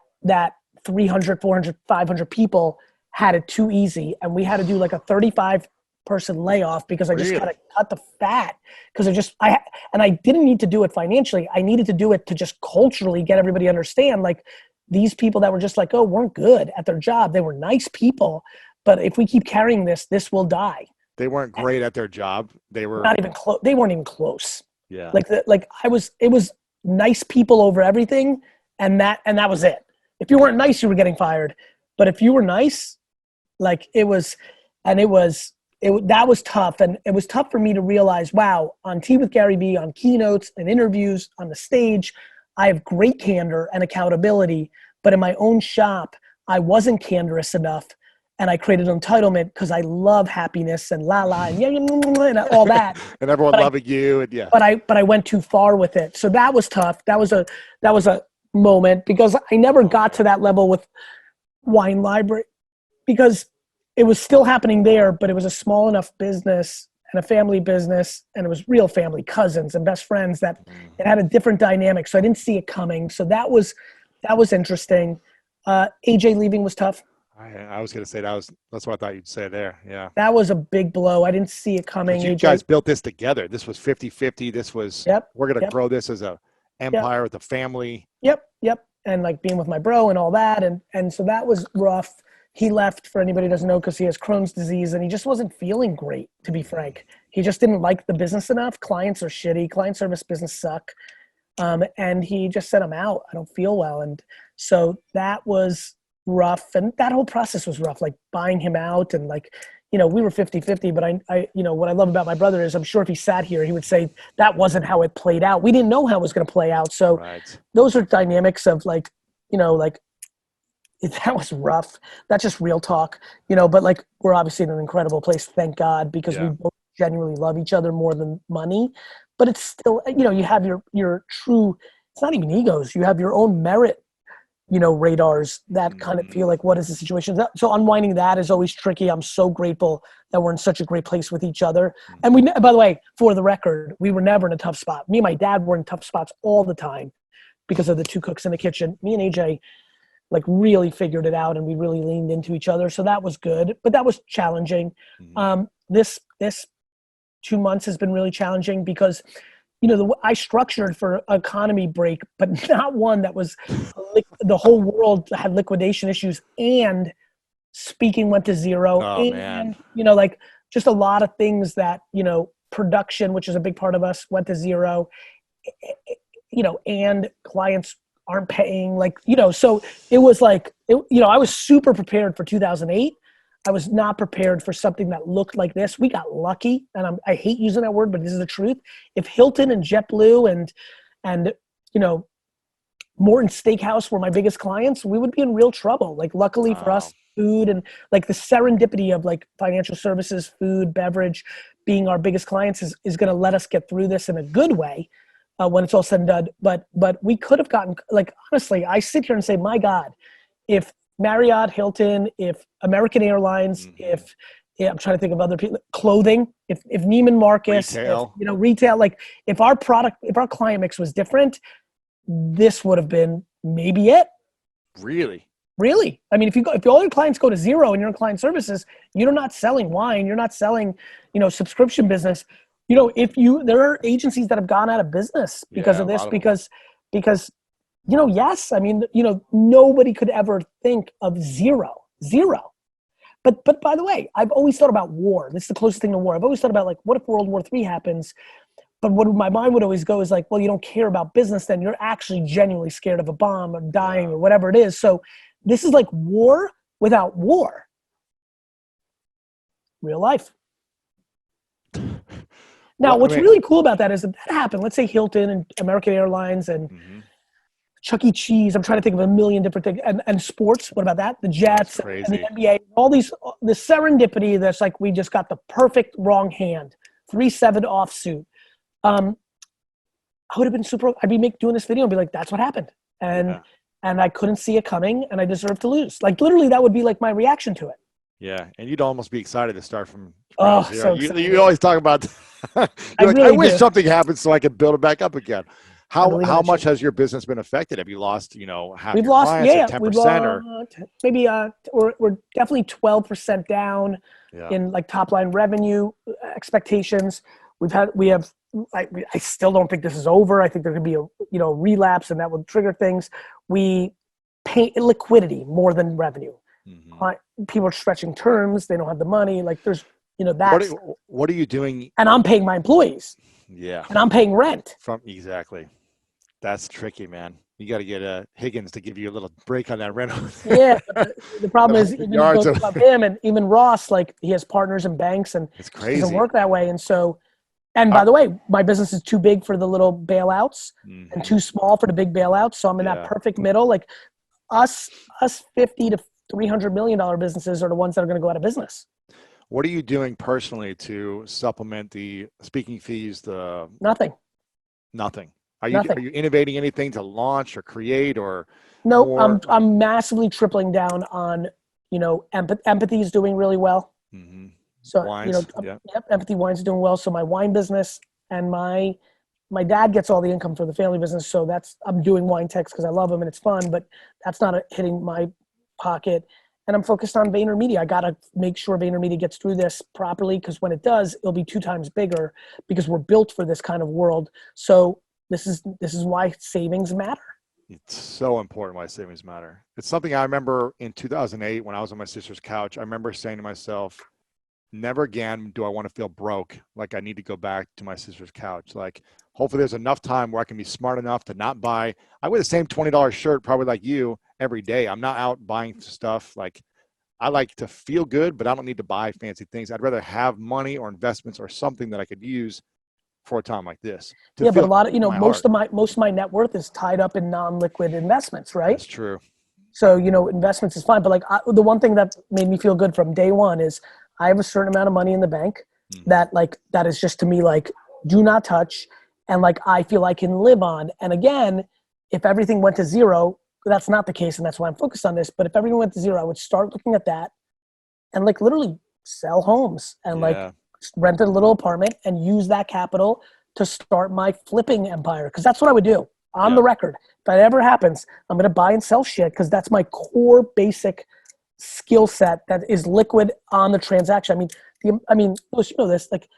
[SPEAKER 1] 300, 400, 500 people had it too easy. And we had to do like a 35-person layoff because I just got to cut the fat. Because I didn't need to do it financially. I needed to do it to just culturally get everybody to understand, like, these people that were just like, oh, weren't good at their job. They were nice people, but if we keep carrying this will die.
[SPEAKER 2] They weren't great at their job. They were
[SPEAKER 1] not even close. They weren't even close.
[SPEAKER 2] Yeah.
[SPEAKER 1] It was nice people over everything. And that was it. If you weren't nice, you were getting fired. But if you were nice, like that was tough. And it was tough for me to realize, wow, on Tea with Gary Vee, on keynotes and interviews, on the stage, I have great candor and accountability, but in my own shop, I wasn't candorous enough. And I created entitlement because I love happiness and and all that.
[SPEAKER 2] And everyone loving you. And
[SPEAKER 1] But I went too far with it. So that was tough. That was a moment because I never got to that level with Wine Library because it was still happening there, but it was a small enough business and a family business, and it was real family, cousins and best friends, that it had a different dynamic. So I didn't see it coming. So that was interesting. AJ leaving was tough.
[SPEAKER 2] I was going to say that's what I thought you'd say there. Yeah.
[SPEAKER 1] That was a big blow. I didn't see it coming.
[SPEAKER 2] You guys built this together. This was 50-50. This was, we're going to grow this as a empire with a family.
[SPEAKER 1] Yep. And like being with my bro and all that. And so that was rough. He left, for anybody who doesn't know, because he has Crohn's disease and he just wasn't feeling great, to be frank. He just didn't like the business enough. Clients are shitty. Client service business suck. And he just said, I'm out. I don't feel well. And so that was rough. And that whole process was rough, like buying him out. And like, we were 50-50, but I what I love about my brother is I'm sure if he sat here, he would say that wasn't how it played out. We didn't know how it was going to play out. So those are dynamics of like, that was rough. That's just real talk, but like, we're obviously in an incredible place, thank God, because we both genuinely love each other more than money. But it's still, you have your true, it's not even egos. You have your own merit, radars that kind of feel like, what is the situation? So unwinding that is always tricky. I'm so grateful that we're in such a great place with each other. And by the way, for the record, we were never in a tough spot. Me and my dad were in tough spots all the time because of the 2 cooks in the kitchen. Me and AJ like really figured it out and we really leaned into each other. So that was good, but that was challenging. This 2 months has been really challenging because, I structured for economy break, but not one that was the whole world had liquidation issues and speaking went to zero. Like just a lot of things that, production, which is a big part of us, went to zero, and clients aren't paying, so it was like, I was super prepared for 2008. I was not prepared for something that looked like this. We got lucky, and I hate using that word, but this is the truth. If Hilton and JetBlue and Morton Steakhouse were my biggest clients, we would be in real trouble. Like, luckily for us, food and like the serendipity of like financial services, food, beverage being our biggest clients is going to let us get through this in a good way when it's all said and done. But we could have gotten, like, honestly, I sit here and say, my God, if Marriott, Hilton, if American Airlines, if I'm trying to think of other people, clothing, if Neiman Marcus,
[SPEAKER 2] retail.
[SPEAKER 1] If, retail, like if our client mix was different, this would have been maybe it.
[SPEAKER 2] Really?
[SPEAKER 1] I mean, if all your clients go to zero and you're in client services, you're not selling wine, you're not selling, subscription business. There are agencies that have gone out of business because of this, because yes, I mean, nobody could ever think of zero. But by the way, I've always thought about war. This is the closest thing to war. I've always thought about like, what if World War III happens? But what my mind would always go is like, well, you don't care about business, then you're actually genuinely scared of a bomb or dying or whatever it is. So this is like war without war. Real life. Now, what's really cool about that is that happened. Let's say Hilton and American Airlines and Chuck E. Cheese. I'm trying to think of a million different things. And sports, what about that? The Jets and the NBA, all these, the serendipity that's like, we just got the perfect wrong hand. 3-7 offsuit. I would have been I'd be doing this video and be like, that's what happened. And I couldn't see it coming and I deserved to lose. Like literally that would be like my reaction to it.
[SPEAKER 2] Yeah. And you'd almost be excited to start from
[SPEAKER 1] zero.
[SPEAKER 2] So you always talk about,
[SPEAKER 1] I
[SPEAKER 2] wish something happened so I could build it back up again. How much has your business been affected? Have you lost, half your clients, 10% or
[SPEAKER 1] maybe we're definitely 12% down in like top line revenue expectations. I still don't think this is over. I think there could be a relapse and that would trigger things. We pay liquidity more than revenue. People are stretching terms. They don't have the money. Like there's, that's.
[SPEAKER 2] What are you doing?
[SPEAKER 1] And I'm paying my employees.
[SPEAKER 2] Yeah.
[SPEAKER 1] And I'm paying rent.
[SPEAKER 2] Exactly. That's tricky, man. You got to get Higgins to give you a little break on that rent.
[SPEAKER 1] Yeah. The problem is even about him and even Ross, like he has partners and banks and
[SPEAKER 2] it's crazy.
[SPEAKER 1] It doesn't work that way. And so, and by the way, my business is too big for the little bailouts and too small for the big bailouts. So I'm in that perfect middle. Like us 50 to $300 million businesses are the ones that are going to go out of business.
[SPEAKER 2] What are you doing personally to supplement the speaking fees?
[SPEAKER 1] Nothing.
[SPEAKER 2] Are you innovating anything to launch or create or?
[SPEAKER 1] No, I'm massively tripling down on, empathy is doing really well. So,
[SPEAKER 2] wines,
[SPEAKER 1] Empathy Wines is doing well. So my wine business and my dad gets all the income for the family business. So I'm doing wine techs because I love them and it's fun, but that's not hitting my pocket. And I'm focused on VaynerMedia. I got to make sure VaynerMedia gets through this properly because when it does, it'll be 2 times bigger because we're built for this kind of world. So this is why savings matter.
[SPEAKER 2] It's so important why savings matter. It's something I remember in 2008 when I was on my sister's couch. I remember saying to myself, never again do I want to feel broke. Like I need to go back to my sister's couch. Like hopefully there's enough time where I can be smart enough to not buy. I wear the same $20 shirt probably like you every day. I'm not out buying stuff. Like I like to feel good, but I don't need to buy fancy things. I'd rather have money or investments or something that I could use for a time like this.
[SPEAKER 1] Yeah, but a lot of, most of my net worth is tied up in non-liquid investments, right?
[SPEAKER 2] That's true.
[SPEAKER 1] So, investments is fine. But like the one thing that made me feel good from day one is I have a certain amount of money in the bank that is just to me, like, do not touch. And like, I feel I can live on. And again, if everything went to zero, that's not the case. And that's why I'm focused on this. But if everything went to zero, I would start looking at that and like literally sell homes and like rent a little apartment and use that capital to start my flipping empire. Cause that's what I would do on the record. If that ever happens, I'm going to buy and sell shit. Cause that's my core basic skill set that is liquid on the transaction. I mean, Louis, this, like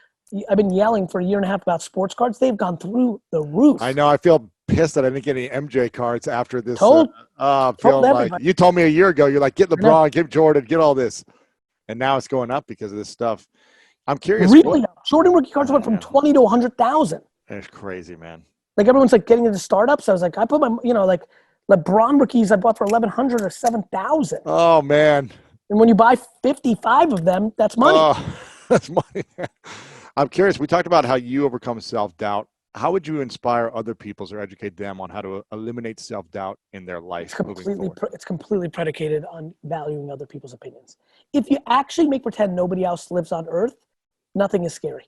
[SPEAKER 1] I've been yelling for a year and a half about sports cards. They've gone through the roof.
[SPEAKER 2] I know. I feel pissed that I didn't get any MJ cards after this.
[SPEAKER 1] Told
[SPEAKER 2] you told me a year ago, you're like, get LeBron, get Jordan, get all this. And now it's going up because of this stuff. I'm curious.
[SPEAKER 1] Really? Jordan rookie cards went from 20 to 100,000.
[SPEAKER 2] It's crazy, man.
[SPEAKER 1] Like everyone's like getting into startups. I was like, I put my, like LeBron rookies I bought for 1,100 or 7,000.
[SPEAKER 2] Oh man.
[SPEAKER 1] And when you buy 55 of them, that's money.
[SPEAKER 2] Oh, that's money. I'm curious. We talked about how you overcome self-doubt. How would you inspire other people or educate them on how to eliminate self-doubt in their life?
[SPEAKER 1] It's completely predicated on valuing other people's opinions. If you actually make pretend nobody else lives on earth, nothing is scary.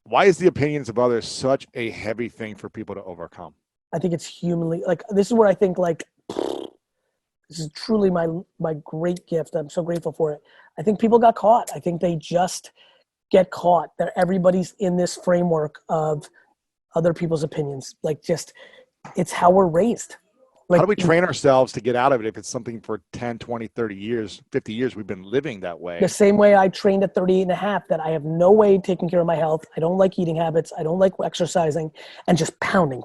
[SPEAKER 2] Why is the opinions of others such a heavy thing for people to overcome?
[SPEAKER 1] I think it's humanly, like, this is where I think, like, this is truly my great gift. I'm so grateful for it. I think people got caught. I think they just get caught that everybody's in this framework of other people's opinions. Like, just, it's how we're raised. Like,
[SPEAKER 2] how do we train ourselves to get out of it if it's something for 10, 20, 30 years, 50 years we've been living that way?
[SPEAKER 1] The same way I trained at 38 and a half that I have no way of taking care of my health. I don't like eating habits. I don't like exercising, and just pounding.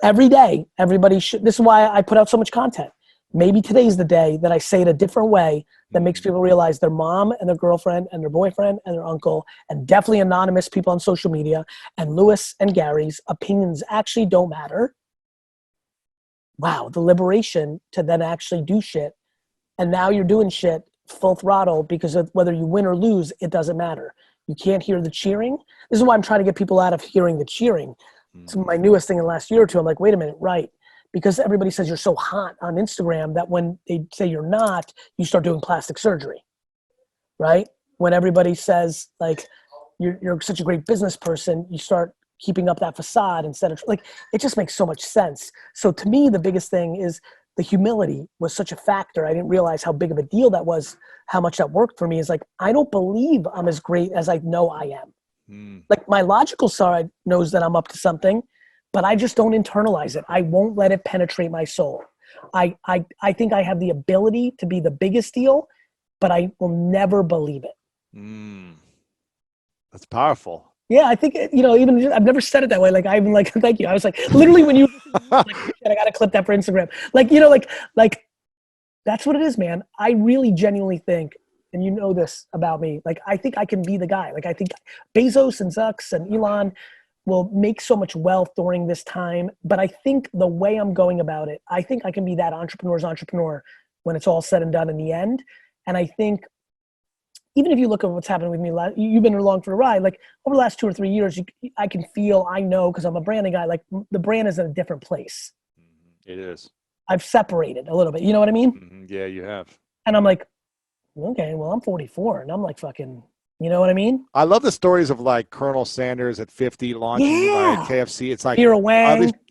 [SPEAKER 1] Every day, everybody should, this is why I put out so much content. maybe today's the day that I say it a different way that makes people realize their mom and their girlfriend and their boyfriend and their uncle and definitely anonymous people on social media and Lewis and Gary's opinions actually don't matter. Wow, the liberation to then actually do shit. And now you're doing shit full throttle because of whether you win or lose, it doesn't matter. You can't hear the cheering. This is why I'm trying to get people out of hearing the cheering. It's my newest thing in the last year or two. I'm like, wait a minute, right. Because everybody says you're so hot on Instagram that when they say you're not, you start doing plastic surgery, right? When everybody says like, you're such a great business person, you start keeping up that facade instead of like, it just makes so much sense. So to me, the biggest thing is the humility was such a factor. I didn't realize how big of a deal that was, how much that worked for me. Is like, I don't believe I'm as great as I know I am. Like my logical side knows that I'm up to something, but I just don't internalize it. I won't let it penetrate my soul. I think I have the ability to be the biggest deal, but I will never believe it.
[SPEAKER 2] That's powerful.
[SPEAKER 1] Yeah, I think, even I've never said it that way. Like I even like, thank you. I was like, literally when you, like, I got to clip that for Instagram. Like, like that's what it is, man. I really genuinely think, and you know this about me, like, I think I can be the guy. Like, I think Bezos and Zucks and Elon will make so much wealth during this time. But I think the way I'm going about it, I think I can be that entrepreneur's entrepreneur when it's all said and done in the end. And I think, even if you look at what's happening with me, you've been along for the ride, like over the last 2 or 3 years, I can feel, I know, because I'm a branding guy, like the brand is in a different place.
[SPEAKER 2] It is.
[SPEAKER 1] I've separated a little bit. You know what I mean?
[SPEAKER 2] Yeah, you have.
[SPEAKER 1] And I'm like, okay, well, I'm 44 and I'm like fucking, you know what I mean?
[SPEAKER 2] I love the stories of like Colonel Sanders at 50 launching like KFC. It's like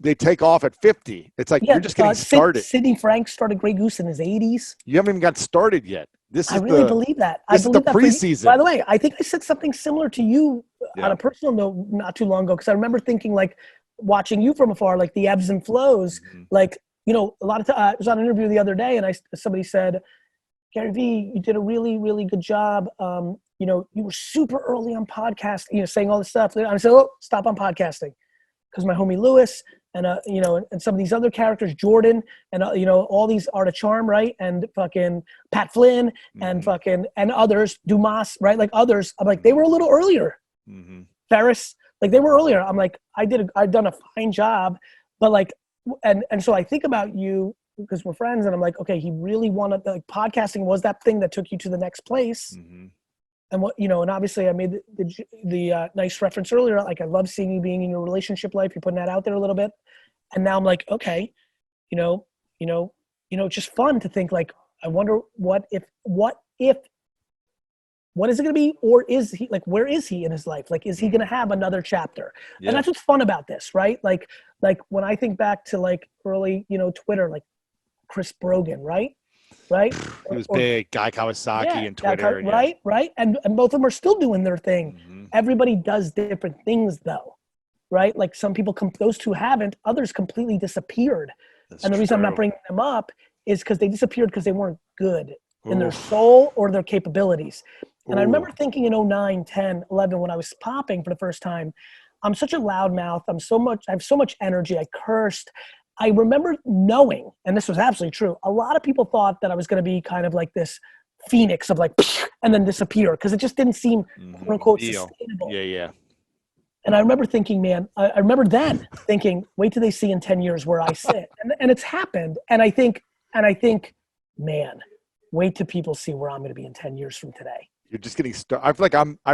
[SPEAKER 2] they take off at 50. It's like you're just getting started.
[SPEAKER 1] Sidney Frank started Grey Goose in his 80s.
[SPEAKER 2] You haven't even got started yet.
[SPEAKER 1] I really believe that.
[SPEAKER 2] This is the preseason.
[SPEAKER 1] By the way, I think I said something similar to you on a personal note not too long ago, because I remember thinking, like, watching you from afar, like the ebbs and flows. Like, a lot of I was on an interview the other day, and somebody said, Gary V, you did a really, really good job. You were super early on podcasting, saying all this stuff. And I said, oh, stop on podcasting. Because my homie Lewis and, and some of these other characters, Jordan, and, all these Art of Charm, right? And fucking Pat Flynn and fucking, and others, Dumas, right? Like others, I'm like, they were a little earlier. Ferris, like they were earlier. I'm like, I've done a fine job, but like, and so I think about you because we're friends, and I'm like, okay, he really wanted, like, podcasting was that thing that took you to the next place. And what, and obviously I made the nice reference earlier. Like, I love seeing you being in your relationship life. You're putting that out there a little bit. And now I'm like, okay, it's just fun to think, like, I wonder what is it going to be? Or is he, like, where is he in his life? Like, is he going to have another chapter? Yeah. And that's what's fun about this, right? Like when I think back to like early, Twitter, like Chris Brogan, right?
[SPEAKER 2] He was big, Guy Kawasaki and Twitter.
[SPEAKER 1] Right. And both of them are still doing their thing. Everybody does different things though, right? Like some people, those two haven't, others completely disappeared. The reason I'm not bringing them up is because they disappeared because they weren't good in their soul or their capabilities. And I remember thinking in 09, 10, 11, when I was popping for the first time, I'm such a loudmouth. I have so much energy. I cursed. I remember knowing, and this was absolutely true, a lot of people thought that I was going to be kind of like this phoenix of like, and then disappear, because it just didn't seem, quote unquote, sustainable.
[SPEAKER 2] Yeah.
[SPEAKER 1] And I remember thinking, man, I remember then thinking, wait till they see in 10 years where I sit. And it's happened. And I think, man, wait till people see where I'm going to be in 10 years from today.
[SPEAKER 2] You're just getting started. I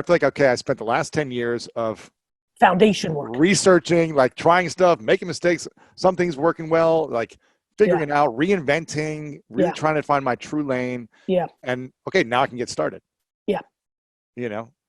[SPEAKER 2] feel like, okay, I spent the last 10 years of
[SPEAKER 1] foundation work,
[SPEAKER 2] researching, like trying stuff, making mistakes. Some things working well, like figuring it out, reinventing, really trying to find my true lane. Yeah. And okay, now I can get started. Yeah.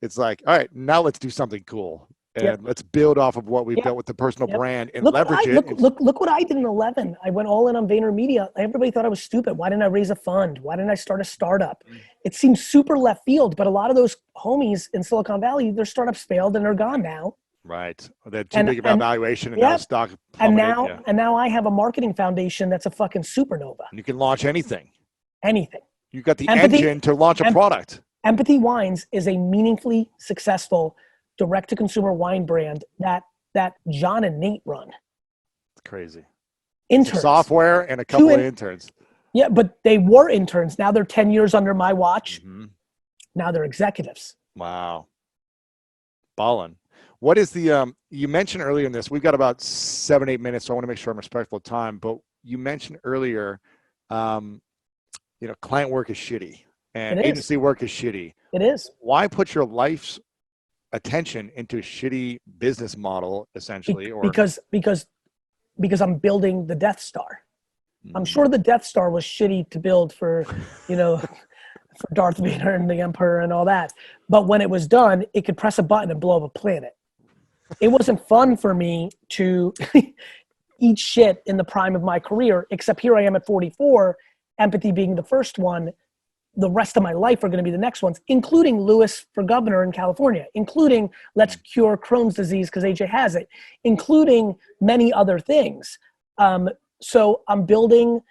[SPEAKER 2] It's like, all right, now let's do something cool. And let's build off of what we've built with the personal brand and leverage it.
[SPEAKER 1] Look what I did in 11. I went all in on VaynerMedia. Everybody thought I was stupid. Why didn't I raise a fund? Why didn't I start a startup? It seems super left field, but a lot of those homies in Silicon Valley, their startups failed and they're gone now.
[SPEAKER 2] Right. They're too big about valuation and now stock plummeted.
[SPEAKER 1] And now I have a marketing foundation that's a fucking supernova.
[SPEAKER 2] And you can launch anything.
[SPEAKER 1] Anything.
[SPEAKER 2] You got the engine to launch a product.
[SPEAKER 1] Empathy Wines is a meaningfully successful direct-to-consumer wine brand that John and Nate run.
[SPEAKER 2] It's crazy.
[SPEAKER 1] Interns.
[SPEAKER 2] Software and a couple of interns.
[SPEAKER 1] Yeah, but they were interns. Now they're 10 years under my watch.
[SPEAKER 2] Mm-hmm.
[SPEAKER 1] Now they're executives.
[SPEAKER 2] Wow. Ballin'. What is the, you mentioned earlier in this, we've got about 7-8 minutes, so I want to make sure I'm respectful of time, but you mentioned earlier, client work is shitty and
[SPEAKER 1] It is.
[SPEAKER 2] agency work is shitty.
[SPEAKER 1] It is.
[SPEAKER 2] Why put your life's attention into a shitty business model, essentially?
[SPEAKER 1] Because I'm building the Death Star. I'm sure the Death Star was shitty to build for, for Darth Vader and the Emperor and all that. But when it was done, it could press a button and blow up a planet. It wasn't fun for me to eat shit in the prime of my career, except here I am at 44, empathy being the first one. The rest of my life are going to be the next ones, including Lewis for governor in California, including let's cure Crohn's disease because AJ has it, including many other things. So I'm building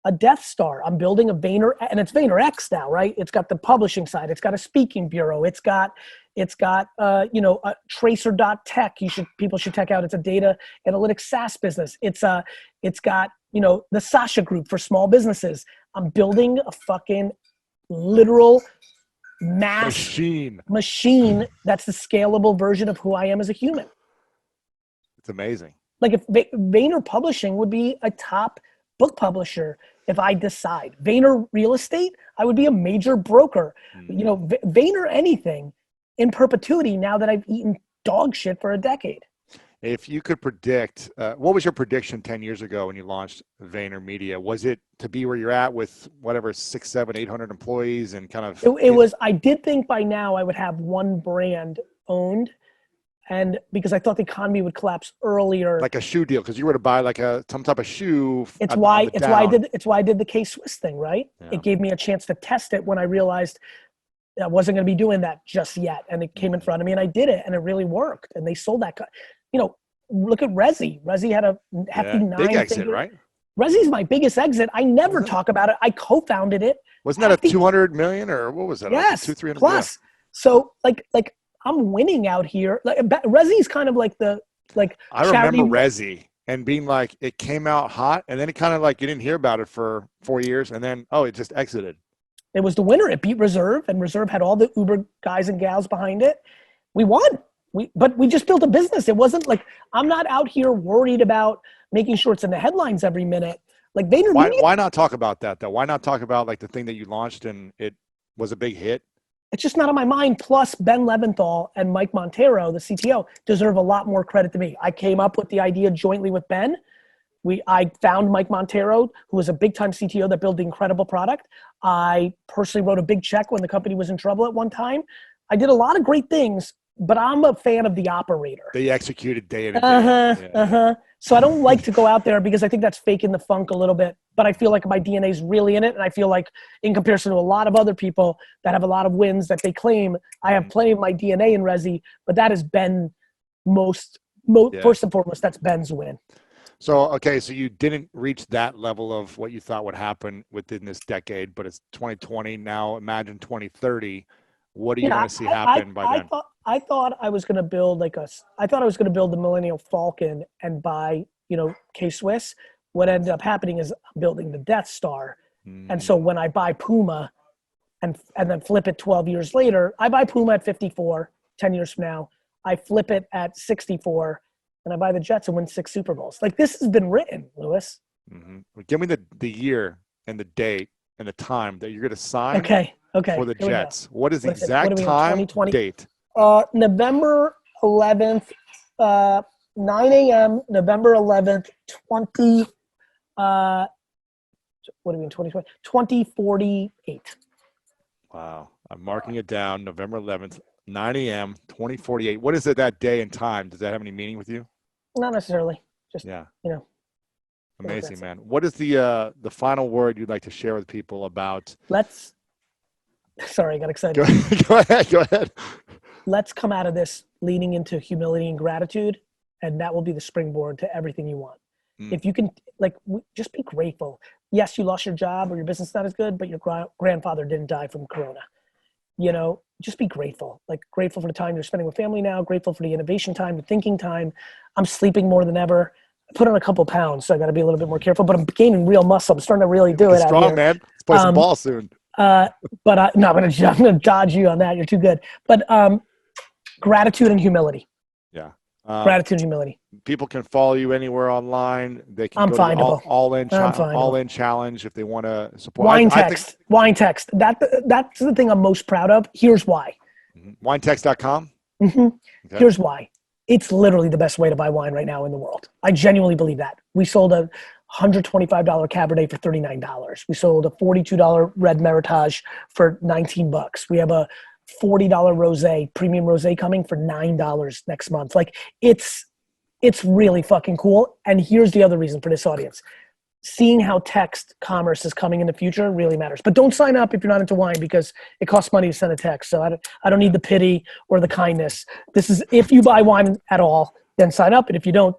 [SPEAKER 1] a Death Star. I'm building a Vayner, and it's VaynerX now, right? It's got the publishing side. It's got a speaking bureau. It's got a tracer.tech. People should check out. It's a data analytics SaaS business. It's got, the Sasha Group for small businesses. I'm building a fucking literal mass machine that's the scalable version of who I am as a human.
[SPEAKER 2] It's amazing.
[SPEAKER 1] Like if Vayner Publishing would be a top book publisher if I decide. Vayner Real Estate, I would be a major broker. Vayner anything in perpetuity now that I've eaten dog shit for a decade.
[SPEAKER 2] If you could predict, what was your prediction 10 years ago when you launched Vayner Media? Was it to be where you're at with whatever 600, 700, 800 employees and kind of?
[SPEAKER 1] It was, I did think by now I would have one brand owned. And because I thought the economy would collapse earlier.
[SPEAKER 2] Like a shoe deal, because you were to buy like some type of shoe.
[SPEAKER 1] It's why I did the K-Swiss thing, right? Yeah. It gave me a chance to test it when I realized I wasn't going to be doing that just yet. And it came in front of me and I did it and it really worked. And they sold that. Look at Resi. Resi had a hefty
[SPEAKER 2] big exit, right?
[SPEAKER 1] Resi's my biggest exit. I never talk about it. I co-founded it.
[SPEAKER 2] Wasn't that a 200 million or what was that?
[SPEAKER 1] Yes,
[SPEAKER 2] like 200-300
[SPEAKER 1] plus. Yeah. So like I'm winning out here. Like Resi's kind of like the
[SPEAKER 2] I remember Resi and being like it came out hot and then it kind of like you didn't hear about it for 4 years and then it just exited.
[SPEAKER 1] It was the winner. It beat Reserve and Reserve had all the Uber guys and gals behind it. We won. But we just built a business. It wasn't like I'm not out here worried about making sure it's in the headlines every minute. Like Vayner Media.
[SPEAKER 2] Why not talk about that though? Why not talk about like the thing that you launched and it was a big hit?
[SPEAKER 1] It's just not on my mind. Plus, Ben Leventhal and Mike Montero, the CTO, deserve a lot more credit than me. I came up with the idea jointly with Ben. I found Mike Montero, who was a big-time CTO that built the incredible product. I personally wrote a big check when the company was in trouble at one time. I did a lot of great things, but I'm a fan of the operator.
[SPEAKER 2] They executed day in and day out.
[SPEAKER 1] So I don't like to go out there because I think that's faking the funk a little bit. But I feel like my DNA is really in it. And I feel like in comparison to a lot of other people that have a lot of wins that they claim, I have plenty of my DNA in Resi, but that is Ben first and foremost, that's Ben's win.
[SPEAKER 2] So you didn't reach that level of what you thought would happen within this decade, but it's 2020 now. Imagine 2030. What do you want to see happen by then?
[SPEAKER 1] I thought I was going to build the Millennial Falcon and buy, K-Swiss. What ended up happening is I'm building the Death Star. And so when I buy Puma and then flip it 12 years later, I buy Puma at 54, 10 years from now. I flip it at 64 and I buy the Jets and win 6 Super Bowls. Like this has been written, Lewis.
[SPEAKER 2] Mm-hmm. Give me the year and the date and the time that you're going to sign for the Jets. What is the exact time, date?
[SPEAKER 1] November 11th, 9 a.m., November 11th, 2048.
[SPEAKER 2] Wow. I'm marking it down, November 11th, 9 a.m., 2048. What is it that day and time? Does that have any meaning with you?
[SPEAKER 1] Not necessarily. Just,
[SPEAKER 2] Amazing, man. What is the final word you'd like to share with people about?
[SPEAKER 1] Sorry, I got excited.
[SPEAKER 2] Go ahead.
[SPEAKER 1] Let's come out of this leaning into humility and gratitude, and that will be the springboard to everything you want. If you can, just be grateful. Yes, you lost your job or your business is not as good, but your grandfather didn't die from Corona. Just be grateful. Grateful for the time you're spending with family now, grateful for the innovation time, the thinking time. I'm sleeping more than ever. put on a couple pounds, so I got to be a little bit more careful. But I'm gaining real muscle. I'm starting to really do it
[SPEAKER 2] You're
[SPEAKER 1] out
[SPEAKER 2] strong,
[SPEAKER 1] here.
[SPEAKER 2] man. Let's play some ball soon.
[SPEAKER 1] But no, I'm gonna dodge you on that. You're too good. But gratitude and humility.
[SPEAKER 2] Yeah.
[SPEAKER 1] Gratitude and humility.
[SPEAKER 2] People can follow you anywhere online. They can
[SPEAKER 1] I'm
[SPEAKER 2] go to
[SPEAKER 1] findable.
[SPEAKER 2] all in challenge if they want to support.
[SPEAKER 1] Wine text. That's the thing I'm most proud of. Here's why.
[SPEAKER 2] Winetext.com.
[SPEAKER 1] Mm-hmm.
[SPEAKER 2] Okay.
[SPEAKER 1] Here's why. It's literally the best way to buy wine right now in the world. I genuinely believe that. We sold a $125 Cabernet for $39. We sold a $42 Red Meritage for $19. We have a $40 rosé, premium rosé coming for $9 next month. Like it's really fucking cool. And here's the other reason for this audience. Seeing how text commerce is coming in the future really matters. But don't sign up if you're not into wine because it costs money to send a text. So I don't need the pity or the kindness. This is if you buy wine at all, then sign up. And if you don't.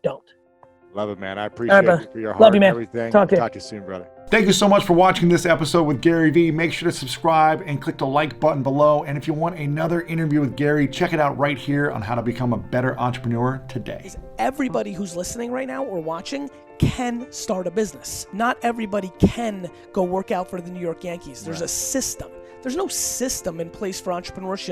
[SPEAKER 2] Love it, man. I appreciate you for your heart.
[SPEAKER 1] Love you, man.
[SPEAKER 2] And everything.
[SPEAKER 1] Talk to
[SPEAKER 2] you soon, brother.
[SPEAKER 3] Thank you so much for watching this episode with Gary Vee. Make sure to subscribe and click the like button below. And if you want another interview with Gary, check it out right here on how to become a better entrepreneur today.
[SPEAKER 1] Everybody who's listening right now or watching can start a business. Not everybody can go work out for the New York Yankees. There's a system. There's no system in place for entrepreneurship